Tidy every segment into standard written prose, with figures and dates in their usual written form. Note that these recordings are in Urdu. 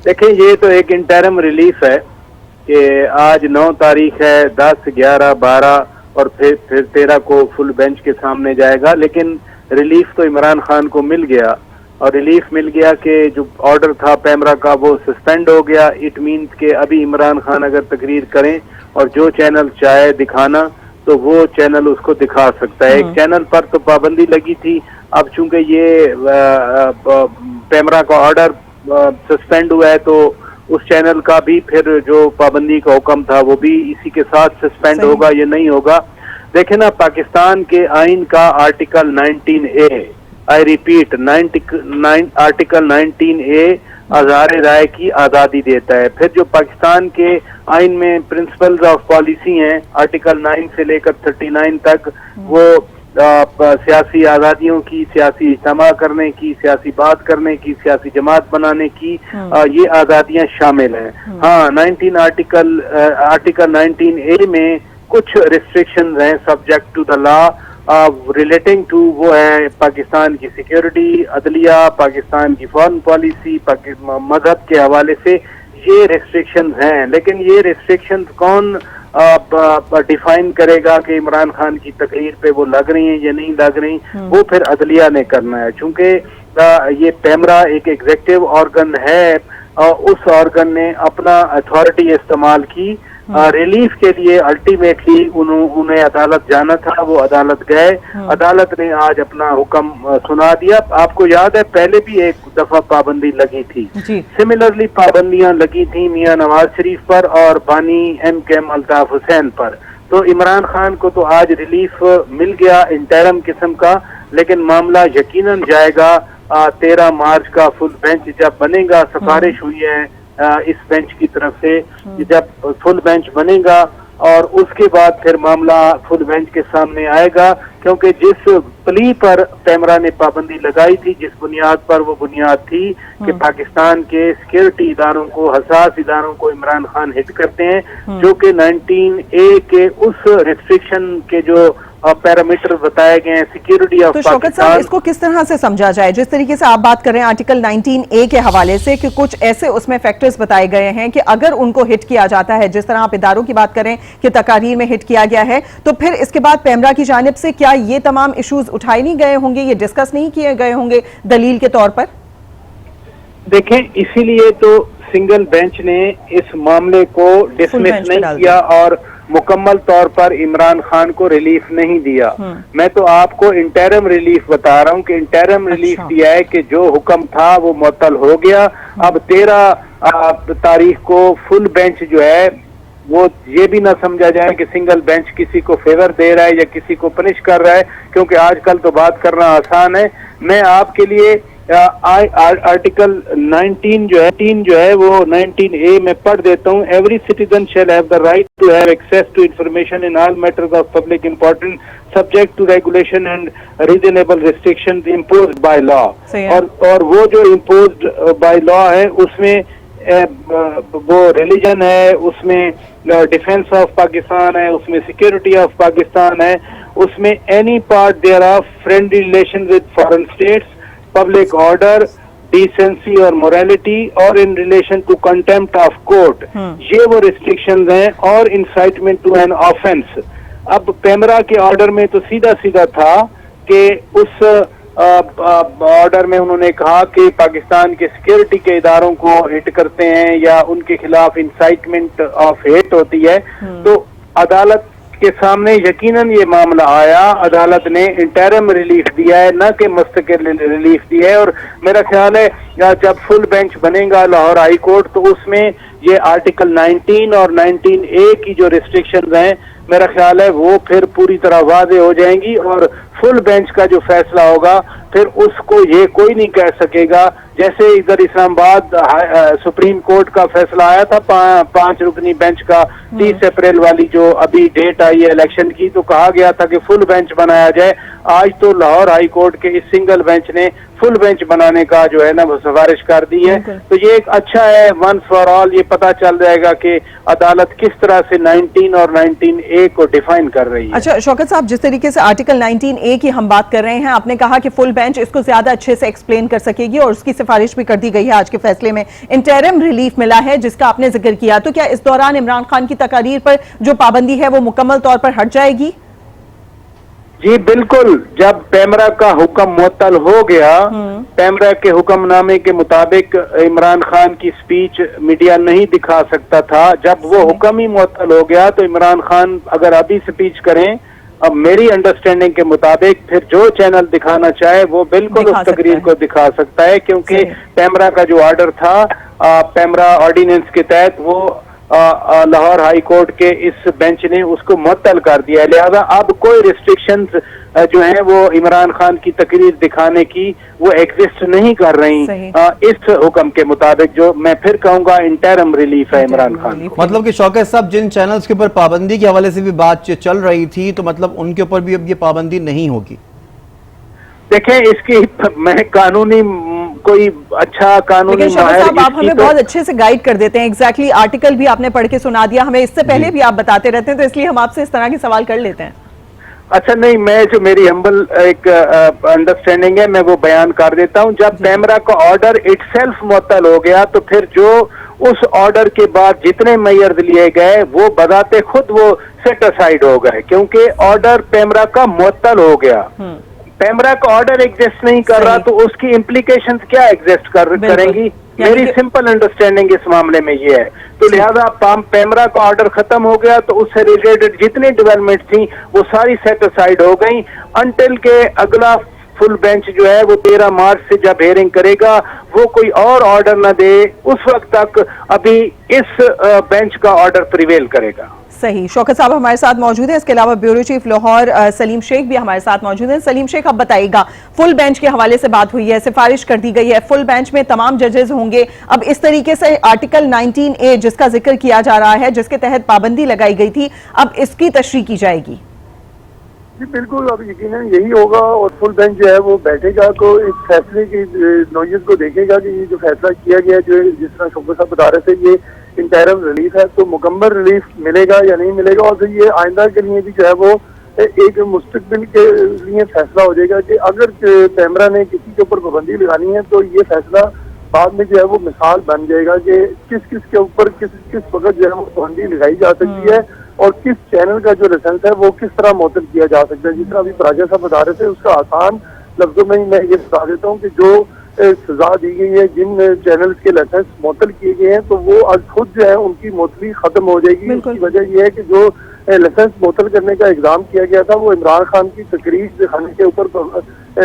دیکھیں یہ تو ایک انٹرم ریلیف ہے کہ آج 9 تاریخ ہے، 10، 11، 12 اور پھر 13 کو فل بینچ کے سامنے جائے گا، لیکن ریلیف تو عمران خان کو مل گیا، اور ریلیف مل گیا کہ جو آرڈر تھا پیمرا کا وہ سسپینڈ ہو گیا۔ اٹ مینز کہ ابھی عمران خان اگر تقریر کریں اور جو چینل چاہے دکھانا تو وہ چینل اس کو دکھا سکتا ہے۔ ایک چینل پر تو پابندی لگی تھی، اب چونکہ یہ پیمرا کا آرڈر سسپینڈ ہوا ہے تو اس چینل کا بھی پھر جو پابندی کا حکم تھا وہ بھی اسی کے ساتھ سسپینڈ ہوگا یا نہیں ہوگا۔ دیکھیں نا، پاکستان کے آئین کا article 19A، I repeat article 19A اظہار رائے کی آزادی دیتا ہے۔ پھر جو پاکستان کے آئین میں پرنسپلز آف پالیسی ہیں، آرٹیکل 9 سے لے کر 39 تک، وہ سیاسی آزادیوں کی، سیاسی اجتماع کرنے کی، سیاسی بات کرنے کی، سیاسی جماعت بنانے کی، یہ آزادیاں شامل ہیں۔ ہاں، آرٹیکل 19A میں کچھ ریسٹرکشنز ہیں subject to the law relating to, وہ ہے پاکستان کی سیکیورٹی، عدلیہ، پاکستان کی فارن پالیسی، مذہب کے حوالے سے یہ ریسٹرکشنز ہیں، لیکن یہ ریسٹرکشنز کون ڈیفائن کرے گا کہ عمران خان کی تقریر پہ وہ لگ رہی ہیں یا نہیں لگ رہی، وہ پھر عدلیہ نے کرنا ہے۔ چونکہ یہ پیمرا ایک ایگزیکٹو آرگن ہے، اس آرگن نے اپنا اتھارٹی استعمال کی ریلیف کے لیے۔ الٹیمیٹلی انہیں عدالت جانا تھا، وہ عدالت گئے، عدالت نے آج اپنا حکم سنا دیا۔ آپ کو یاد ہے پہلے بھی ایک دفعہ پابندی لگی تھی، سملرلی پابندیاں لگی تھیں میاں نواز شریف پر اور بانی MKM الطاف حسین پر۔ تو عمران خان کو تو آج ریلیف مل گیا انٹرم قسم کا، لیکن معاملہ یقیناً جائے گا 13 مارچ کا فل بینچ جب بنے گا۔ سفارش ہوئی ہے اس بینچ کی طرف سے، جب فل بینچ بنے گا اور اس کے بعد پھر معاملہ فل بینچ کے سامنے آئے گا، کیونکہ جس پلی پر پیمرا نے پابندی لگائی تھی، جس بنیاد پر وہ بنیاد تھی کہ پاکستان کے سیکیورٹی اداروں کو، حساس اداروں کو عمران خان ہٹ کرتے ہیں، جو کہ 19A کے اس ریسٹرکشن کے جو پیرامیٹر بتائے گئے ہیں سیکیورٹی آف پاکستان۔ تو شوکت صاحب اس کو کس طرح سے سمجھا جائے؟ جس طریقے سے آپ بات کر رہے ہیں آرٹیکل 19A کے حوالے سے کہ کچھ ایسے اس میں فیکٹرز بتائے گئے ہیں کہ اگر ان کو ہٹ کیا جاتا ہے، جس طرح آپ اداروں کی بات کریں کہ تقاریر میں ہٹ کیا گیا ہے، تو پھر اس کے بعد پیمرا کی جانب سے کیا یہ تمام ایشوز اٹھائے نہیں گئے ہوں گے، یہ ڈسکس نہیں کیے گئے ہوں گے دلیل کے طور پر؟ دیکھیں، اسی لیے تو سنگل بینچ نے اس معاملے کو ڈسمس نہیں کیا اور مکمل طور پر عمران خان کو ریلیف نہیں دیا۔ میں تو آپ کو انٹرم ریلیف بتا رہا ہوں کہ انٹرم ریلیف دیا ہے کہ جو حکم تھا وہ معطل ہو گیا۔ اب 13 تاریخ کو فل بینچ جو ہے وہ یہ بھی نہ سمجھا جائے کہ سنگل بینچ کسی کو فیور دے رہا ہے یا کسی کو پنش کر رہا ہے، کیونکہ آج کل تو بات کرنا آسان ہے۔ میں آپ کے لیے آرٹیکل 19 جو ہے وہ 19A میں پڑھ دیتا ہوں۔ Every citizen shall have the right to have access to information in all matters of public importance subject to regulation and reasonable restrictions imposed by law. اور وہ جو امپوزڈ بائی لا ہے اس میں وہ ریلیجن ہے، اس میں ڈیفینس آف پاکستان ہے، اس میں سیکیورٹی آف پاکستان ہے، اس میں any part thereof friendly relation with foreign states, public order, decency اور موریلٹی، اور in relation to contempt of court, یہ وہ ریسٹرکشنز ہیں، اور انسائٹمنٹ ٹو این آفینس۔ اب پیمرا کے آرڈر میں تو سیدھا تھا کہ اس آرڈر میں انہوں نے کہا کہ پاکستان کے سیکیورٹی کے اداروں کو ہٹ کرتے ہیں یا ان کے خلاف انسائٹمنٹ آف ہیٹ ہوتی ہے، تو عدالت کے سامنے یقیناً یہ معاملہ آیا، عدالت نے انٹرم ریلیف دیا ہے، نہ کہ مستقل ریلیف دیا ہے۔ اور میرا خیال ہے جب فل بینچ بنے گا لاہور ہائی کورٹ تو اس میں یہ آرٹیکل 19 اور 19A کی جو ریسٹرکشنز ہیں میرا خیال ہے وہ پھر پوری طرح واضح ہو جائیں گی، اور فل بینچ کا جو فیصلہ ہوگا پھر اس کو یہ کوئی نہیں کہہ سکے گا۔ جیسے ادھر اسلام آباد سپریم کورٹ کا فیصلہ آیا تھا 5 رکنی بینچ کا 30 اپریل والی جو ابھی ڈیٹ آئی ہے الیکشن کی، تو کہا گیا تھا کہ فل بینچ بنایا جائے۔ آج تو لاہور ہائی کورٹ کے اس سنگل بینچ نے فل بینچ بنانے کا جو ہے نا وہ سفارش کر دی ہے۔ تو یہ ایک اچھا ہے، ونس فار آل یہ پتا چل جائے گا کہ عدالت کس طرح سے 19 اور 19A کو ڈیفائن کر رہی ہے۔ اچھا شوکت صاحب، جس طریقے سے آرٹیکل 19A 19A کی ہم بات کر رہے ہیں. آپ نے کہا کہ فل بینچ اس کو زیادہ اچھے سے ایکسپلین کر سکے گی اور اس کی سفارش بھی کر دی گئی ہے آج کے فیصلے میں. انٹرم ریلیف ملا ہے جس کا آپ نے ذکر کیا, تو کیا اس دوران عمران خان کی تقاریر پر جو پابندی ہے وہ مکمل طور پر ہٹ جائے گی؟ جی بالکل. جب پیمرا کا حکم معطل ہو گیا, پیمرا کے حکم نامے کے مطابق عمران خان کی سپیچ میڈیا نہیں دکھا سکتا تھا. جب وہ حکم ہی معطل ہو گیا تو عمران خان اگر ابھی سپیچ کریں, اب میری انڈرسٹینڈنگ کے مطابق پھر جو چینل دکھانا چاہے وہ بالکل اس تقریر کو دکھا سکتا ہے, کیونکہ پیمرا کا جو آرڈر تھا پیمرا آرڈیننس کے تحت وہ لاہور ہائی کورٹ کے اس بینچ نے اس کو معطل کر دیا ہے. لہذا اب کوئی ریسٹرکشنز جو ہیں وہ عمران خان کی تقریر دکھانے کی وہ ایگزسٹ نہیں کر رہی اس حکم کے مطابق, جو میں پھر کہوں گا انٹرم ریلیف ہے عمران خان کو. مطلب کہ شوکت صاحب جن چینلز کے اوپر پابندی کے حوالے سے بھی بات چل رہی تھی تو مطلب ان کے اوپر بھی اب یہ پابندی نہیں ہوگی؟ دیکھیں اس کی میں قانونی کوئی اچھا قانونی صاحب آپ ہمیں بہت اچھے سے گائیڈ کر دیتے ہیں. ایگزیکٹلی آرٹیکل بھی آپ نے پڑھ کے سنا دیا ہمیں, اس سے پہلے بھی آپ بتاتے رہتے ہیں, تو اس لیے ہم آپ سے اس طرح کے سوال کر لیتے ہیں. اچھا نہیں, میں جو میری ہمبل ایک انڈرسٹینڈنگ ہے میں وہ بیان کر دیتا ہوں. جب پیمرا کا آرڈر اٹ سیلف معطل ہو گیا تو پھر جو اس آرڈر کے بعد جتنے میئرز لیے گئے وہ بذات خود وہ سیٹ اسائیڈ ہو گئے, کیونکہ آرڈر پیمرا کا معطل ہو گیا. پیمرا کا آرڈر ایگزسٹ نہیں کر رہا تو اس کی امپلیکیشنز کیا ایگزسٹ کریں گی؟ میری سمپل انڈرسٹینڈنگ اس معاملے میں یہ ہے. تو لہذا پیمرا کا آرڈر ختم ہو گیا تو اس سے ریلیٹڈ جتنی ڈیولپمنٹ تھیں وہ ساری سیٹ اسائیڈ ہو گئیں, انٹل کہ اگلا فل بینچ جو ہے وہ 13 مارچ سے جب ہیئرنگ کرے گا وہ کوئی اور آرڈر نہ دے, اس وقت تک ابھی اس بینچ کا آرڈر پریویل کرے گا. صحیح. شوکت صاحب ہمارے ساتھ موجود ہیں, اس کے علاوہ بیورو چیف لاہور سلیم شیخ بھی ہمارے ساتھ موجود ہیں. سلیم شیخ اب بتائیے گا, فل بینچ کے حوالے سے بات ہوئی ہے, سفارش کر دی گئی ہے, فل بینچ میں تمام ججز ہوں گے. اب اس طریقے سے آرٹیکل 19A جس کا ذکر کیا جا رہا ہے, جس کے تحت پابندی لگائی گئی تھی, اب اس کی تشریح کی جائے گی. جی بالکل, اب یقیناً یہی ہوگا اور فل بینچ جو ہے وہ بیٹھے گا تو اس فیصلے کی نوعیت کو دیکھے گا کہ یہ جو فیصلہ کیا گیا جو جس طرح شوکت صاحب بتا رہے تھے یہ انٹرم ریلیف ہے تو مکمل ریلیف ملے گا یا نہیں ملے گا, اور پھر یہ آئندہ کے لیے بھی جو ہے وہ ایک مستقبل کے لیے فیصلہ ہو جائے گا کہ اگر پیمرا نے کسی کے اوپر پابندی لگانی ہے تو یہ فیصلہ بعد میں جو ہے وہ مثال بن جائے گا کہ کس کس کے اوپر کس وقت جو ہے وہ پابندی لگائی جا سکتی ہے اور کس چینل کا جو لائسنس ہے وہ کس طرح معطل کیا جا سکتا ہے. جس طرح ابھی راجہ صاحب بتا رہے تھے اس کا آسان لفظوں میں میں یہ بتا دیتا ہوں کہ جو سزا دی گئی ہے جن چینلز کے لائسنس معطل کیے گئے ہیں تو وہ آج خود جو ہے ان کی معطلی ختم ہو جائے گی. اس کی وجہ یہ ہے کہ جو لائسنس معطل کرنے کا اقدام کیا گیا تھا وہ عمران خان کی تقریر دکھانے کے اوپر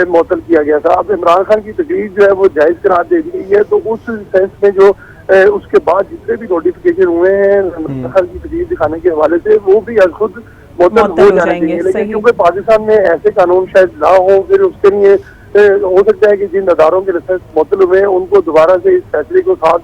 معطل کیا گیا تھا. اب عمران خان کی تقریر جو ہے وہ جائز قرار دے دی گئی ہے تو اس سینس میں جو اس کے بعد جتنے بھی نوٹیفیکیشن ہوئے ہیں عمران خان کی تقریر دکھانے کے حوالے سے وہ بھی از خود معطل ہو جانے چاہیے. لیکن کیونکہ پاکستان میں ایسے قانون شاید نہ ہو, پھر اس کے لیے ہو سکتا ہے کہ جن اداروں کے لائسنس معطل ہوئے ہیں ان کو دوبارہ سے اس فیصلے کو ساتھ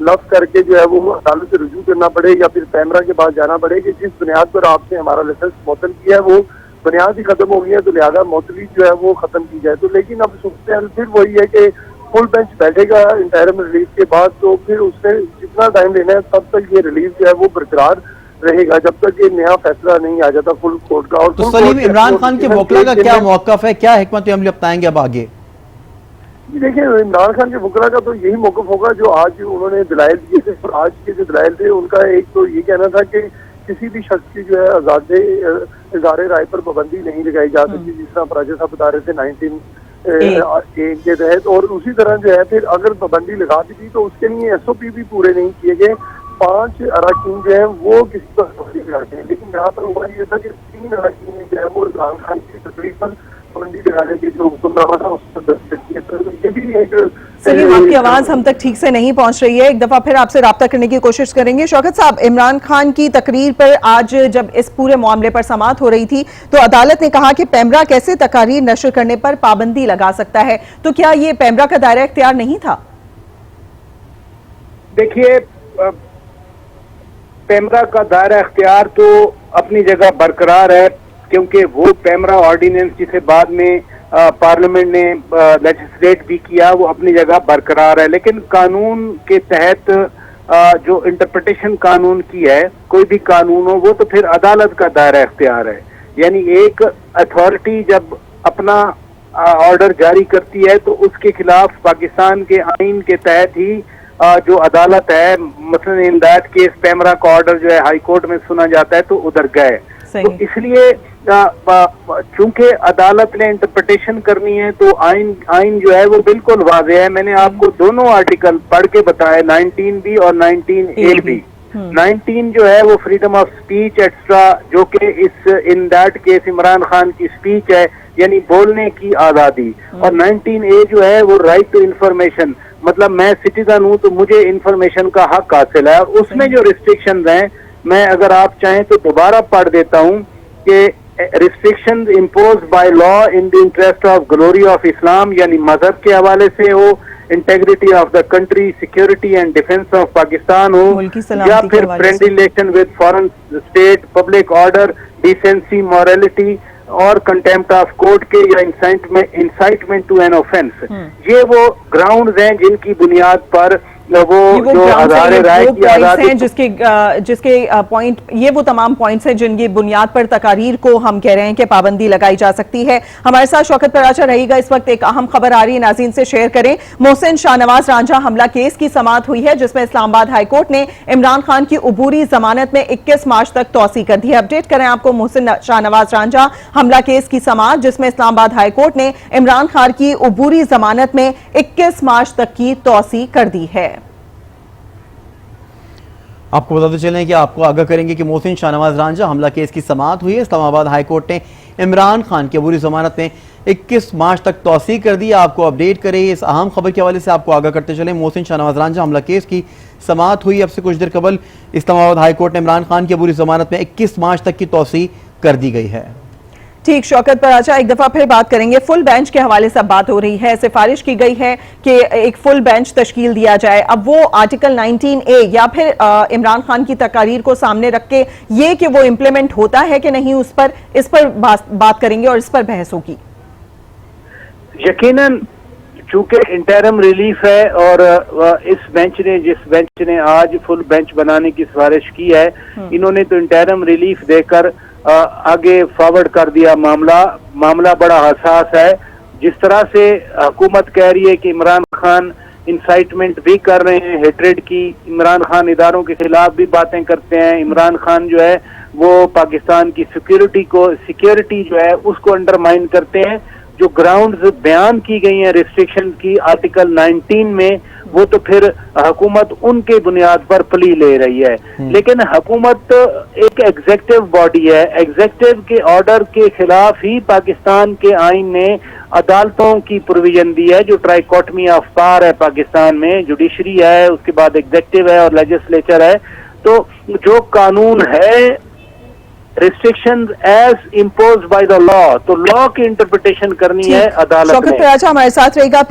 لفظ کر کے جو ہے وہ عدالت سے رجوع کرنا پڑے یا پھر پیمرا کے پاس جانا پڑے کہ جس بنیاد پر آپ نے ہمارا لائسنس معطل کیا ہے وہ بنیاد ہی ختم ہو گئی ہے تو لہٰذا معطلی جو ہے وہ ختم کی جائے. تو لیکن اب صورتحال پھر وہی ہے کہ فل بینچ بیٹھے گا انٹرم ریلیف کے بعد تو پھر اس سے جتنا ٹائم لینا ہے تب تک یہ ریلیف جو ہے وہ برقرار رہے گا جب تک یہ نیا فیصلہ نہیں آ جاتا فل کورٹ کا. اور تو سلیم عمران خان کے وکلا کا کیا موقف ہے, کیا حکمت عملی اپنائیں گے اب آگے؟ دیکھیں عمران خان کے وکلا کا تو یہی موقف ہوگا جو آج انہوں نے دلائل دیے تھے, اور آج کے جو دلائل تھے ان کا ایک تو یہ کہنا تھا کہ کسی بھی شخص کی جو ہے آزاد اظہار رائے پر پابندی نہیں لگائی جا سکتی جس طرح راجہ صاحب بتا رہے تھے 19A کے تحت, اور اسی طرح جو ہے پھر اگر پابندی لگا دی تھی تو اس کے لیے SOP بھی پورے نہیں کیے گئے. 5 اراکین جو ہیں وہ کسی پر پابندی لگاتے ہیں, لیکن یہاں پر ہوا یہ تھا کہ 3 اراکین جو ہے وہ عمران خان کی تقریر پر پابندی لگانے کی جو حکم نامہ تھا اس پر دستخط کیے. تو یہ بھی ایک سلیم آپ کی آواز ہم تک ٹھیک سے نہیں پہنچ رہی ہے, ایک دفعہ پھر آپ سے رابطہ کرنے کی کوشش کریں گے. شوکت صاحب, عمران خان کی تقریر پر آج جب اس پورے معاملے پر سماعت ہو رہی تھی تو عدالت نے کہا کہ پیمرا کیسے تقاریر نشر کرنے پر پابندی لگا سکتا ہے, تو کیا یہ پیمرا کا دائرہ اختیار نہیں تھا؟ دیکھیے پیمرا کا دائرہ اختیار تو اپنی جگہ برقرار ہے کیونکہ وہ پیمرا آرڈیننس جسے بعد میں پارلیمنٹ نے لیجسلیٹ بھی کیا وہ اپنی جگہ برقرار ہے, لیکن قانون کے تحت جو انٹرپریٹیشن قانون کی ہے کوئی بھی قانون ہو وہ تو پھر عدالت کا دائرہ اختیار ہے. یعنی ایک اتھارٹی جب اپنا آرڈر جاری کرتی ہے تو اس کے خلاف پاکستان کے آئین کے تحت ہی جو عدالت ہے، مثلا ان دیٹ کیس پیمرا کا آرڈر جو ہے ہائی کورٹ میں سنا جاتا ہے تو ادھر گئے. تو اس لیے چونکہ عدالت نے انٹرپریٹیشن کرنی ہے تو آئین جو ہے وہ بالکل واضح ہے. میں نے آپ کو دونوں آرٹیکل پڑھ کے بتایا، 19B اور 19A بھی. 19 جو ہے وہ فریڈم آف اسپیچ ایٹسٹرا، جو کہ in that case Imran Khan کی اسپیچ ہے، یعنی بولنے کی آزادی. اور 19A جو ہے وہ رائٹ ٹو انفارمیشن، مطلب میں سٹیزن ہوں تو مجھے انفارمیشن کا حق حاصل ہے. اور اس میں جو ریسٹرکشنز ہیں، میں اگر آپ چاہیں تو دوبارہ پڑھ دیتا ہوں کہ restrictions imposed by law in the interest of glory of Islam, یعنی مذہب کے حوالے سے ہو، integrity of the country, security and defence of Pakistan ہو، یا پھر friend relation with foreign state, public order, decency, morality اور کنٹیمپٹ آف کورٹ کے، یا انسائٹمنٹ ٹو این آفینس. یہ وہ گراؤنڈز ہیں جن کی بنیاد پر وہ جو ہزار رائے کی آزادی، جس کے پوائنٹ، یہ وہ تمام پوائنٹس ہیں جن کی بنیاد پر تقاریر کو ہم کہہ رہے ہیں کہ پابندی لگائی جا سکتی ہے. ہمارے ساتھ شوکت پراچا رہے گا. اس وقت ایک اہم خبر آ رہی ہے، ناظرین سے شیئر کریں. محسن شاہ نواز رانجھا حملہ کیس کی سماعت ہوئی ہے، جس میں اسلام آباد ہائی کورٹ نے عمران خان کی عبوری ضمانت میں 21 مارچ تک توسیع کر دی ہے. اپڈیٹ کریں آپ کو محسن شاہ نواز رانجھا حملہ کیس کی سماعت، جس میں اسلام آباد ہائی کورٹ نے عمران خان کی عبوری ضمانت میں 21 مارچ تک کی توسیع کر دی ہے. آپ کو بتاتے چلیں کہ آپ کو آگاہ کریں گے کہ محسن شاہ نواز رانجھا حملہ کیس کی سماعت ہوئی ہے. اسلام آباد ہائی کورٹ نے عمران خان کی عبوری ضمانت میں 21 مارچ تک توسیع کر دی. آپ کو اپڈیٹ کریں اس اہم خبر کے حوالے سے، آپ کو آگاہ کرتے چلیں. محسن شاہ نواز رانجھا حملہ کیس کی سماعت ہوئی. اب سے کچھ دیر قبل اسلام آباد ہائی کورٹ نے عمران خان کی عبوری ضمانت میں 21 مارچ تک کی توسیع کر دی گئی ہے. ٹھیک، شوکت پراچا ایک دفعہ پھر بات کریں گے. فل بینچ کے حوالے سے بات ہو رہی ہے، سفارش کی گئی ہے کہ ایک فل بینچ تشکیل دیا جائے. اب وہ آرٹیکل 19A یا پھر عمران خان کی تقاریر کو سامنے رکھ کے یہ کہ وہ امپلیمنٹ ہوتا ہے کہ نہیں، اس پر بات کریں گے اور اس پر بحث ہوگی. یقیناً چونکہ انٹرم ریلیف ہے اور اس بینچ نے، جس بینچ نے آج فل بینچ بنانے کی سفارش کی ہے، انہوں نے تو انٹرم ریلیف دے کر آگے فارورڈ کر دیا. معاملہ بڑا حساس ہے. جس طرح سے حکومت کہہ رہی ہے کہ عمران خان انسائٹمنٹ بھی کر رہے ہیں ہیٹریڈ کی، عمران خان اداروں کے خلاف بھی باتیں کرتے ہیں، عمران خان جو ہے وہ پاکستان کی سیکیورٹی جو ہے اس کو انڈرمائن کرتے ہیں. جو گراؤنڈز بیان کی گئی ہیں ریسٹرکشن کی آرٹیکل 19 میں، وہ تو پھر حکومت ان کے بنیاد پر پلی لے رہی ہے. لیکن حکومت ایک ایگزیکٹو باڈی ہے، ایگزیکٹو کے آرڈر کے خلاف ہی پاکستان کے آئین نے عدالتوں کی پروویژن دی ہے. جو ٹرائیکوٹمی آف پاور ہے پاکستان میں، جوڈیشری ہے، اس کے بعد ایگزیکٹو ہے اور لیجسلیچر ہے. تو جو قانون ہے restrictions as imposed by the law, تو لا کی انٹرپریٹیشن کرنی ہے عدالت نے. شوکت پراچا ہمارے ساتھ رہے گا.